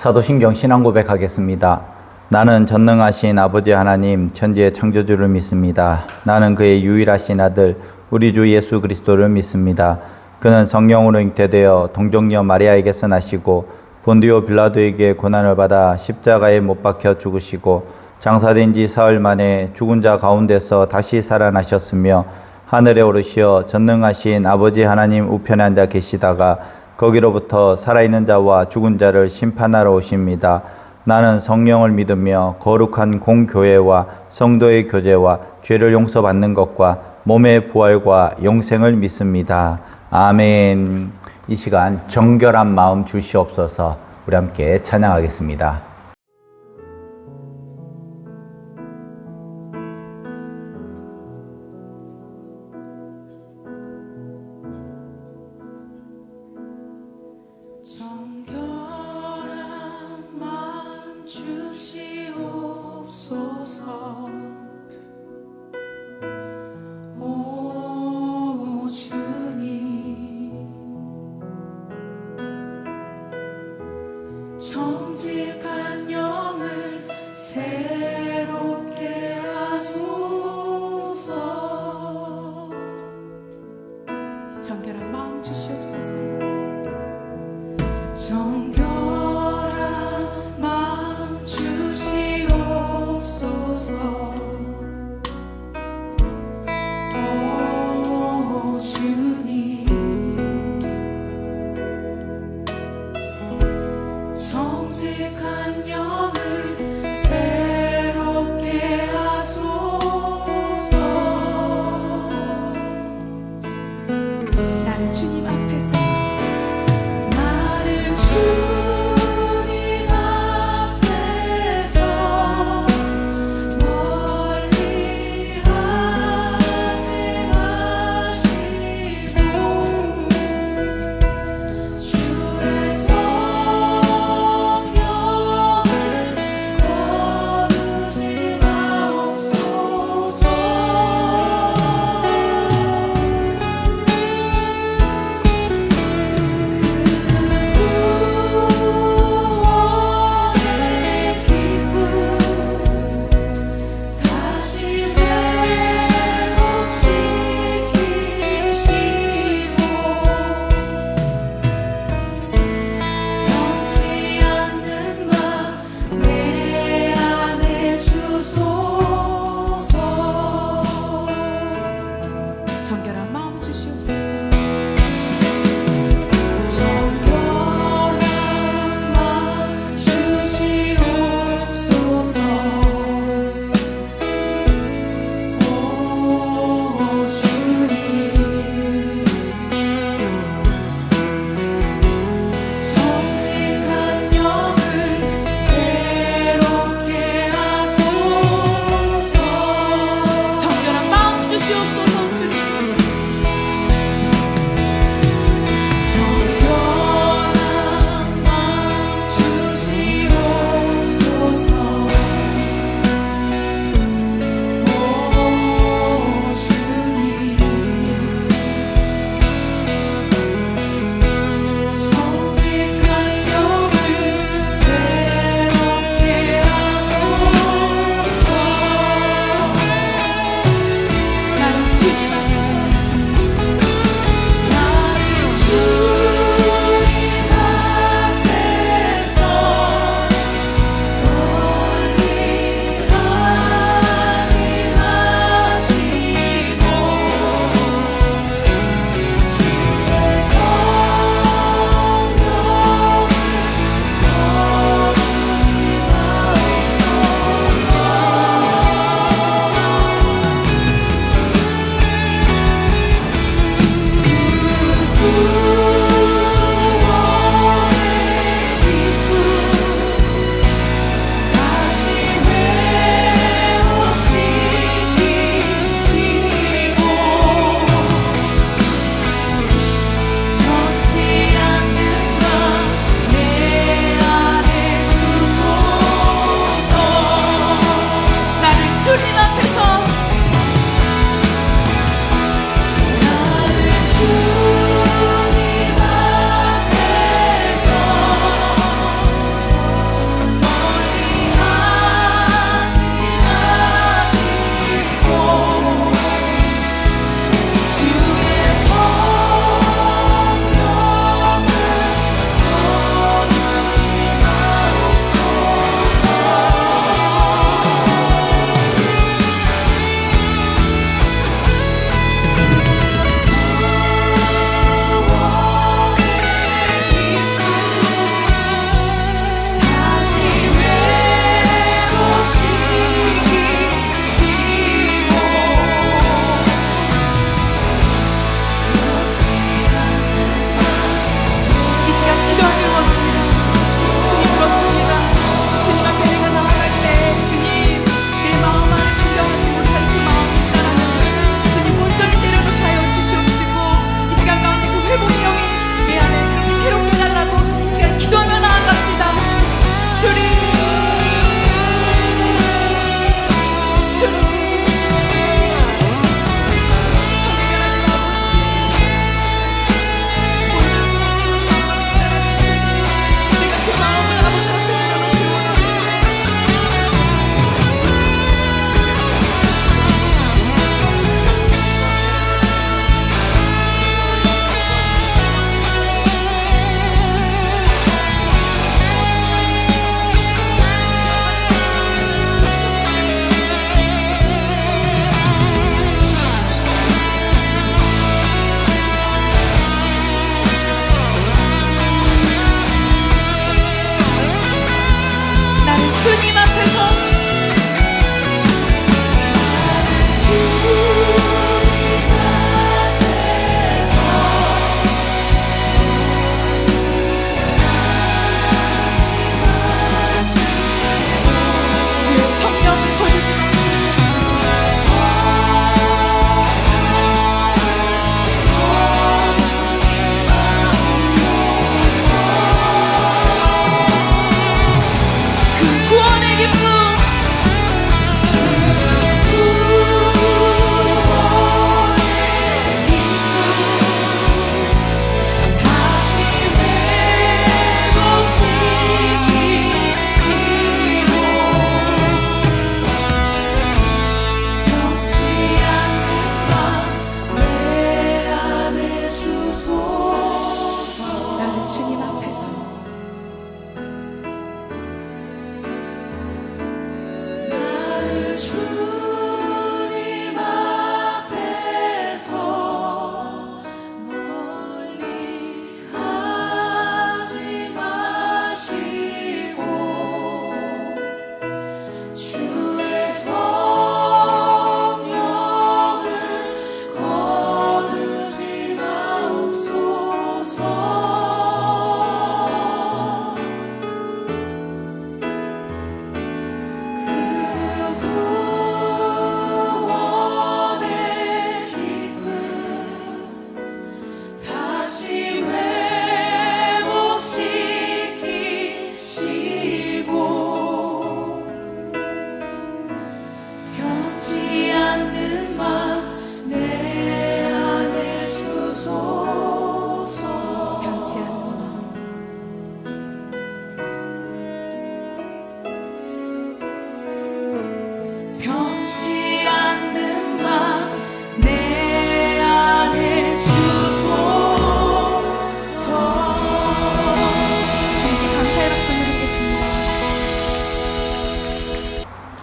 사도신경 신앙 고백하겠습니다. 나는 전능하신 아버지 하나님 천지의 창조주를 믿습니다. 나는 그의 유일하신 아들 우리 주 예수 그리스도를 믿습니다. 그는 성령으로 잉태되어 동정녀 마리아에게서 나시고 본디오 빌라도에게 고난을 받아 십자가에 못 박혀 죽으시고 장사된 지 사흘 만에 죽은 자 가운데서 다시 살아나셨으며 하늘에 오르시어 전능하신 아버지 하나님 우편에 앉아 계시다가 거기로부터 살아있는 자와 죽은 자를 심판하러 오십니다. 나는 성령을 믿으며 거룩한 공교회와 성도의 교제와 죄를 용서받는 것과 몸의 부활과 영생을 믿습니다. 아멘. 이 시간 정결한 마음 주시옵소서. 우리 함께 찬양하겠습니다. 정결한 마음 주시옵소서. 오 주님, 정직한 영을 새롭게 하소서. 정결한 마음 주시옵소서. 정결한 마음 주시옵소서.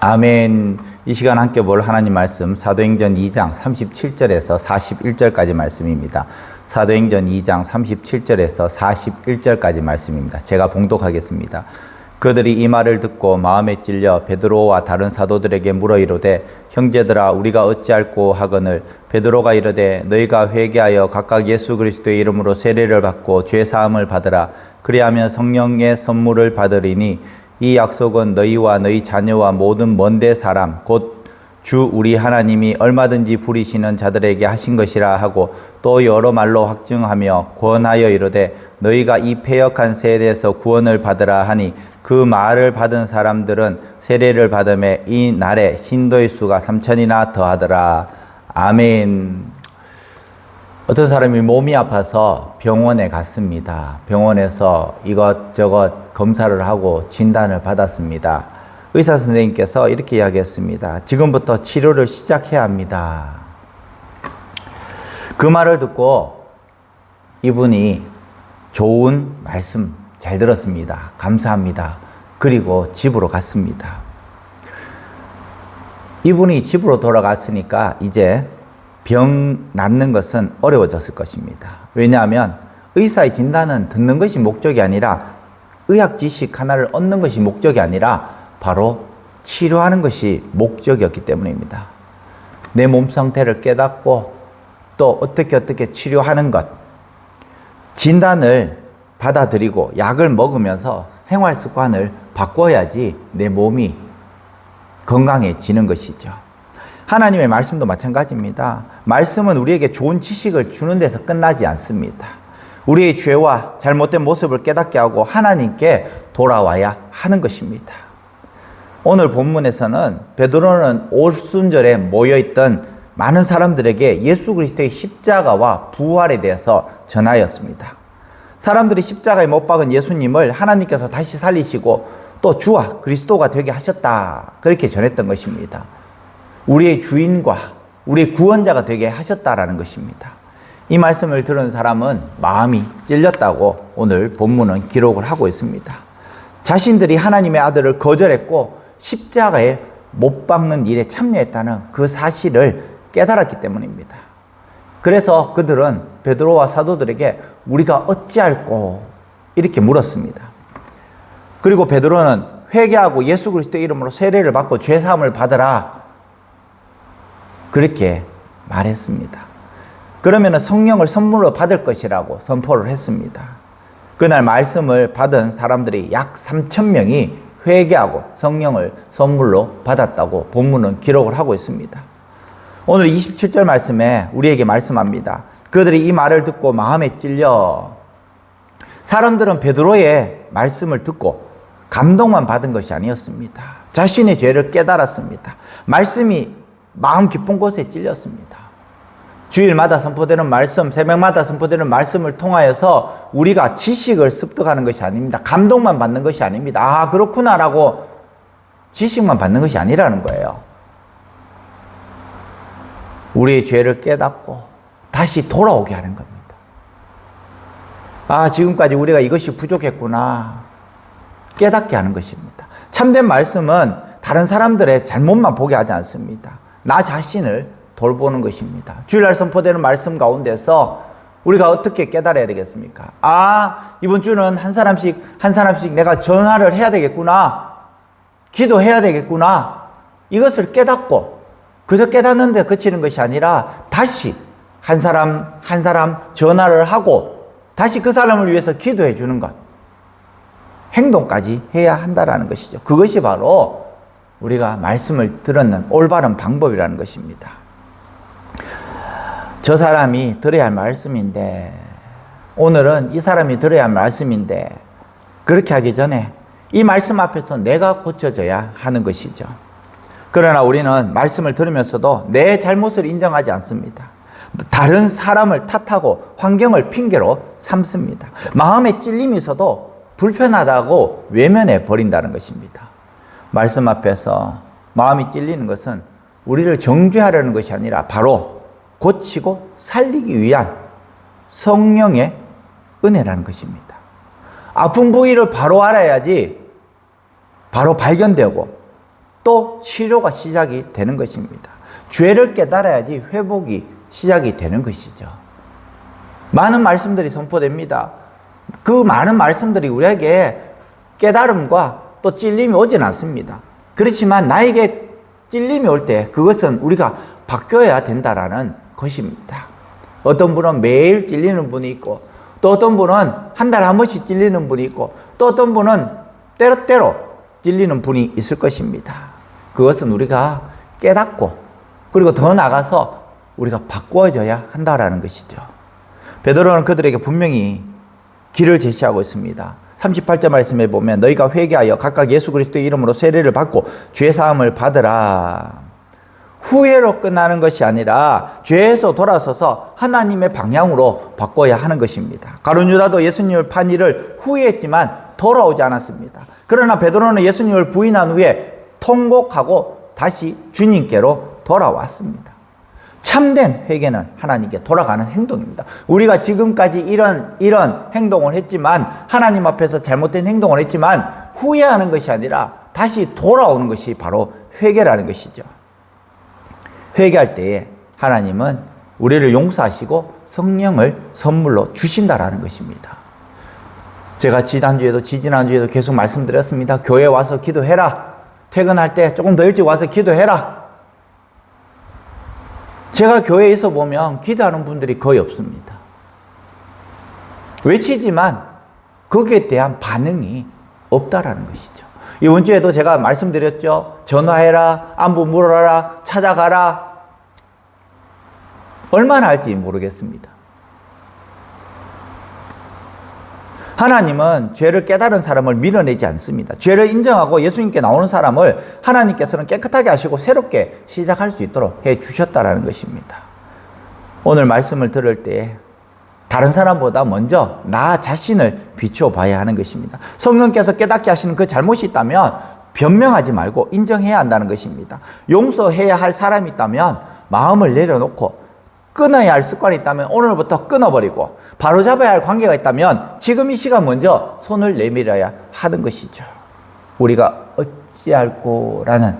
아멘. 이 시간 함께 볼 하나님 말씀 사도행전 2장 37절에서 41절까지 말씀입니다. 사도행전 2장 37절에서 41절까지 말씀입니다. 제가 봉독하겠습니다. 그들이 이 말을 듣고 마음에 찔려 베드로와 다른 사도들에게 물어 이르되 형제들아 우리가 어찌할꼬 하거늘 베드로가 이르되 너희가 회개하여 각각 예수 그리스도의 이름으로 세례를 받고 죄 사함을 받으라. 그리하면 성령의 선물을 받으리니 이 약속은 너희와 너희 자녀와 모든 먼데 사람 곧 주 우리 하나님이 얼마든지 부리시는 자들에게 하신 것이라 하고 또 여러 말로 확증하며 권하여 이르되 너희가 이 패역한 세대에서 구원을 받으라 하니 그 말을 받은 사람들은 세례를 받음에 이 날에 신도의 수가 3,000이나 더하더라. 아멘. 어떤 사람이 몸이 아파서 병원에 갔습니다. 병원에서 이것저것 검사를 하고 진단을 받았습니다. 의사 선생님께서 이렇게 이야기했습니다. 지금부터 치료를 시작해야 합니다. 그 말을 듣고 이분이 좋은 말씀 잘 들었습니다. 감사합니다. 그리고 집으로 갔습니다. 이분이 집으로 돌아갔으니까 이제 병 낫는 것은 어려워졌을 것입니다. 왜냐하면 의사의 진단은 듣는 것이 목적이 아니라 의학 지식 하나를 얻는 것이 목적이 아니라 바로 치료하는 것이 목적이었기 때문입니다. 내 몸 상태를 깨닫고 또 어떻게 치료하는 것, 진단을 받아들이고 약을 먹으면서 생활 습관을 바꿔야지 내 몸이 건강해지는 것이죠. 하나님의 말씀도 마찬가지입니다. 말씀은 우리에게 좋은 지식을 주는 데서 끝나지 않습니다. 우리의 죄와 잘못된 모습을 깨닫게 하고 하나님께 돌아와야 하는 것입니다. 오늘 본문에서는 베드로는 오순절에 모여있던 많은 사람들에게 예수 그리스도의 십자가와 부활에 대해서 전하였습니다. 사람들이 십자가에 못 박은 예수님을 하나님께서 다시 살리시고 또 주와 그리스도가 되게 하셨다. 그렇게 전했던 것입니다. 우리의 주인과 우리의 구원자가 되게 하셨다라는 것입니다. 이 말씀을 들은 사람은 마음이 찔렸다고 오늘 본문은 기록을 하고 있습니다. 자신들이 하나님의 아들을 거절했고 십자가에 못 박는 일에 참여했다는 그 사실을 깨달았기 때문입니다. 그래서 그들은 베드로와 사도들에게 우리가 어찌할꼬 이렇게 물었습니다. 그리고 베드로는 회개하고 예수 그리스도의 이름으로 세례를 받고 죄사함을 받으라 그렇게 말했습니다. 그러면 성령을 선물로 받을 것이라고 선포를 했습니다. 그날 말씀을 받은 사람들이 약 3,000명이 회개하고 성령을 선물로 받았다고 본문은 기록을 하고 있습니다. 오늘 27절 말씀에 우리에게 말씀합니다. 그들이 이 말을 듣고 마음에 찔려. 사람들은 베드로의 말씀을 듣고 감동만 받은 것이 아니었습니다. 자신의 죄를 깨달았습니다. 말씀이 마음 깊은 곳에 찔렸습니다. 주일마다 선포되는 말씀, 새벽마다 선포되는 말씀을 통하여서 우리가 지식을 습득하는 것이 아닙니다. 감동만 받는 것이 아닙니다. 아, 그렇구나라고 지식만 받는 것이 아니라는 거예요. 우리의 죄를 깨닫고 다시 돌아오게 하는 겁니다. 아, 지금까지 우리가 이것이 부족했구나. 깨닫게 하는 것입니다. 참된 말씀은 다른 사람들의 잘못만 보게 하지 않습니다. 나 자신을 돌보는 것입니다. 주일날 선포되는 말씀 가운데서 우리가 어떻게 깨달아야 되겠습니까? 아, 이번 주는 한 사람씩 내가 전화를 해야 되겠구나. 기도해야 되겠구나. 이것을 깨닫고 그저 깨닫는데 그치는 것이 아니라 다시 한 사람 전화를 하고 다시 그 사람을 위해서 기도해 주는 것. 행동까지 해야 한다라는 것이죠. 그것이 바로 우리가 말씀을 들었는 올바른 방법이라는 것입니다. 저 사람이 들어야 할 말씀인데, 오늘은 이 사람이 들어야 할 말씀인데, 그렇게 하기 전에 이 말씀 앞에서 내가 고쳐져야 하는 것이죠. 그러나 우리는 말씀을 들으면서도 내 잘못을 인정하지 않습니다. 다른 사람을 탓하고 환경을 핑계로 삼습니다. 마음에 찔림이 있어도 불편하다고 외면해 버린다는 것입니다. 말씀 앞에서 마음이 찔리는 것은 우리를 정죄하려는 것이 아니라 바로 고치고 살리기 위한 성령의 은혜라는 것입니다. 아픈 부위를 바로 알아야지 바로 발견되고 또 치료가 시작이 되는 것입니다. 죄를 깨달아야지 회복이 시작이 되는 것이죠. 많은 말씀들이 선포됩니다. 그 많은 말씀들이 우리에게 깨달음과 또 찔림이 오진 않습니다. 그렇지만 나에게 찔림이 올 때 그것은 우리가 바뀌어야 된다라는 것입니다. 어떤 분은 매일 찔리는 분이 있고, 또 어떤 분은 한 달에 한 번씩 찔리는 분이 있고, 또 어떤 분은 때로때로 찔리는 분이 있을 것입니다. 그것은 우리가 깨닫고, 그리고 더 나아가서 우리가 바꿔줘야 한다라는 것이죠. 베드로는 그들에게 분명히 길을 제시하고 있습니다. 38절 말씀에 보면 너희가 회개하여 각각 예수 그리스도의 이름으로 세례를 받고 죄 사함을 받으라. 후회로 끝나는 것이 아니라 죄에서 돌아서서 하나님의 방향으로 바꿔야 하는 것입니다. 가룟 유다도 예수님을 판 일을 후회했지만 돌아오지 않았습니다. 그러나 베드로는 예수님을 부인한 후에 통곡하고 다시 주님께로 돌아왔습니다. 참된 회개는 하나님께 돌아가는 행동입니다. 우리가 지금까지 이런 행동을 했지만, 하나님 앞에서 잘못된 행동을 했지만 후회하는 것이 아니라 다시 돌아오는 것이 바로 회개라는 것이죠. 회개할 때에 하나님은 우리를 용서하시고 성령을 선물로 주신다라는 것입니다. 제가 지난주에도 지지난주에도 계속 말씀드렸습니다. 교회 와서 기도해라. 퇴근할 때 조금 더 일찍 와서 기도해라. 제가 교회에 있어 보면 기도하는 분들이 거의 없습니다. 외치지만 거기에 대한 반응이 없다라는 것이죠. 이번 주에도 제가 말씀드렸죠. 전화해라, 안부 물어라, 찾아가라. 얼마나 할지 모르겠습니다. 하나님은 죄를 깨달은 사람을 밀어내지 않습니다. 죄를 인정하고 예수님께 나오는 사람을 하나님께서는 깨끗하게 하시고 새롭게 시작할 수 있도록 해 주셨다라는 것입니다. 오늘 말씀을 들을 때 다른 사람보다 먼저 나 자신을 비추어 봐야 하는 것입니다. 성령께서 깨닫게 하시는 그 잘못이 있다면 변명하지 말고 인정해야 한다는 것입니다. 용서해야 할 사람이 있다면 마음을 내려놓고, 끊어야 할 습관이 있다면 오늘부터 끊어버리고, 바로잡아야 할 관계가 있다면 지금 이 시간 먼저 손을 내밀어야 하는 것이죠. 우리가 어찌할꼬라는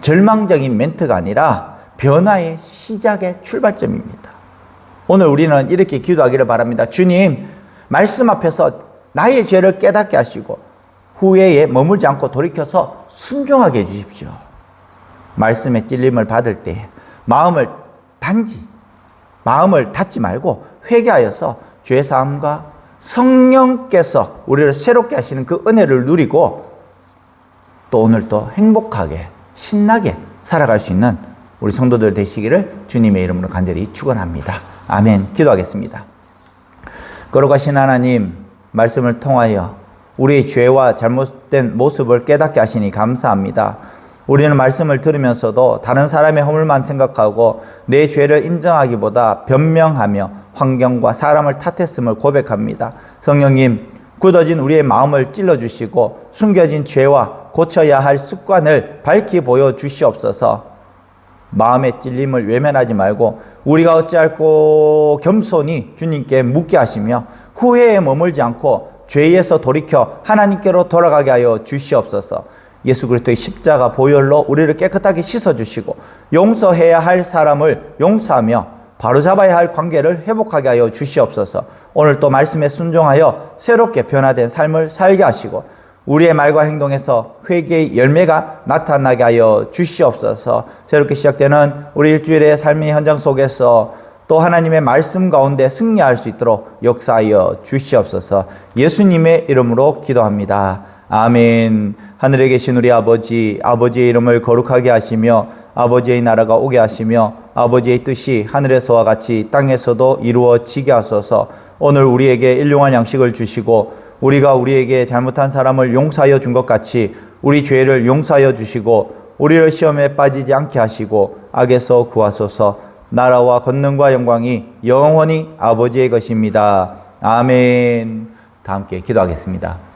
절망적인 멘트가 아니라 변화의 시작의 출발점입니다. 오늘 우리는 이렇게 기도하기를 바랍니다. 주님, 말씀 앞에서 나의 죄를 깨닫게 하시고 후회에 머물지 않고 돌이켜서 순종하게 해주십시오. 말씀의 찔림을 받을 때 마음을 닫지 말고 회개하여서 죄사함과 성령께서 우리를 새롭게 하시는 그 은혜를 누리고, 또 오늘 또 행복하게 신나게 살아갈 수 있는 우리 성도들 되시기를 주님의 이름으로 간절히 축원합니다. 아멘. 기도하겠습니다. 거룩하신 하나님, 말씀을 통하여 우리의 죄와 잘못된 모습을 깨닫게 하시니 감사합니다. 우리는 말씀을 들으면서도 다른 사람의 허물만 생각하고 내 죄를 인정하기보다 변명하며 환경과 사람을 탓했음을 고백합니다. 성령님, 굳어진 우리의 마음을 찔러주시고 숨겨진 죄와 고쳐야 할 습관을 밝히 보여주시옵소서. 마음의 찔림을 외면하지 말고 우리가 어찌할꼬 겸손히 주님께 묻게 하시며 후회에 머물지 않고 죄에서 돌이켜 하나님께로 돌아가게 하여 주시옵소서. 예수 그리스도의 십자가 보혈로 우리를 깨끗하게 씻어주시고 용서해야 할 사람을 용서하며 바로잡아야 할 관계를 회복하게 하여 주시옵소서. 오늘 또 말씀에 순종하여 새롭게 변화된 삶을 살게 하시고 우리의 말과 행동에서 회개의 열매가 나타나게 하여 주시옵소서. 새롭게 시작되는 우리 일주일의 삶의 현장 속에서 또 하나님의 말씀 가운데 승리할 수 있도록 역사하여 주시옵소서. 예수님의 이름으로 기도합니다. 아멘. 하늘에 계신 우리 아버지, 아버지의 이름을 거룩하게 하시며 아버지의 나라가 오게 하시며 아버지의 뜻이 하늘에서와 같이 땅에서도 이루어지게 하소서. 오늘 우리에게 일용할 양식을 주시고 우리가 우리에게 잘못한 사람을 용서하여 준 것 같이 우리 죄를 용서하여 주시고 우리를 시험에 빠지지 않게 하시고 악에서 구하소서. 나라와 권능과 영광이 영원히 아버지의 것입니다. 아멘. 다 함께 기도하겠습니다.